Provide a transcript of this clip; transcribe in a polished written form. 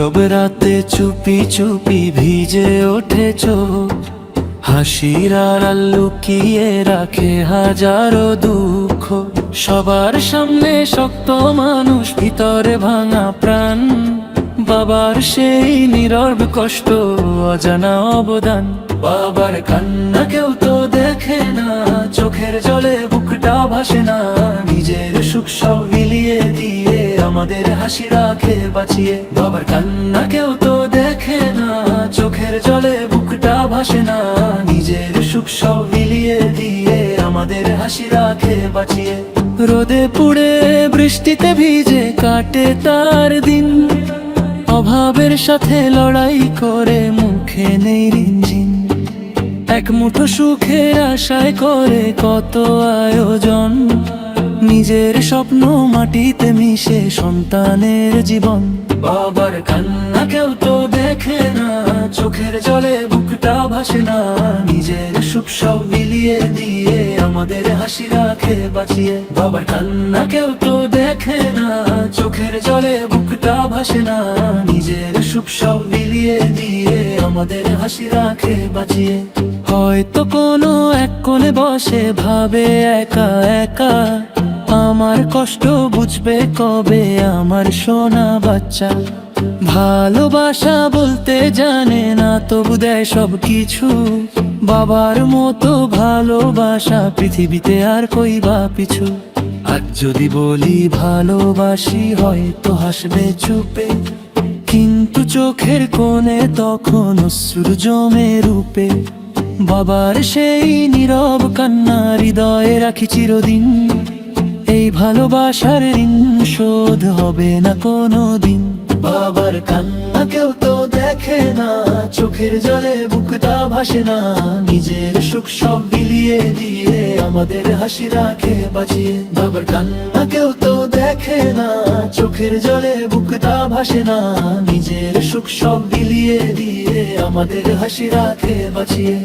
নীরব রাতে চুপি চুপি ভিজে ওঠে চোখ, হাসির আড়াল লুকিয়ে রাখে হাজারো দুঃখ। সবার সামনে শক্ত মানুষ, ভিতরে ভাঙা প্রাণ, বাবার সেই নীরব কষ্ট, অজানা অবদান। বাবার কান্না কেউ তো দেখে না, চোখের জলে বুকটা ভাসে না। নিজের সুখ সব বিলিয়ে দিয়ে আমাদের হাসি রাখে বাঁচিয়ে। বাবার কান্না কেউ তো দেখে না, চোখের জলে বুকটা ভাসে না। নিজের সুখ সব বিলিয়ে দিয়ে আমাদের হাসি রাখে বাঁচিয়ে। রোদে পুড়ে বৃষ্টিতে ভিজে কাটে তার দিন, অভাবের সাথে লড়াই করে মুখে নেই রিনঝিন। এক মুঠো সুখের আশায় করে কত আয়োজন, নিজের স্বপ্ন মাটিতে মিশে সন্তানের জীবন। বাবার কান্না কেউ তো দেখে না, চোখের জলে বুকটা ভাসে না। নিজের সুখ সব বিলিয়ে দিয়ে আমাদের হাসি রাখে বাঁচিয়ে। বাবার কান্না কেউ তো দেখে না, চোখের জলে বুকটা ভাসে না। নিজের সুখ সব বিলিয়ে দিয়ে আমাদের হাসি রাখে বাঁচিয়ে। হয়তো কোনো এক কোণে বসে ভাবে একা একা, আমার কষ্ট বুঝবে কবে আমার সোনা বাচ্চা। ভালোবাসা বলতে জানে না, তবু দেয় সব কিছু। বাবার মতো ভালোবাসা পৃথিবীতে আর কই বা পিছু। আজ যদি বলি ভালোবাসি, হয়তো হাসবে চুপে, কিন্তু চোখের কোণে তখন অশ্রু জমে রূপে। বাবার সেই নীরব কান্না হৃদয়ে রাখি চিরদিন। এই ভালোবাসার ঋণ শোধ হবে না কোনো দিন। বাবার কান্না কেউ তো দেখে না, চোখের জলে বুকটা ভাসে না। নিজের সুখ সব বিলিয়ে দিয়ে আমাদের হাসি রাখে বাঁচিয়ে। বাবার কান্না কেউ তো দেখে না, চোখের জলে বুকটা ভাসে না। নিজের সুখ সব বিলিয়ে দিয়ে আমাদের হাসি রাখে বাঁচিয়ে।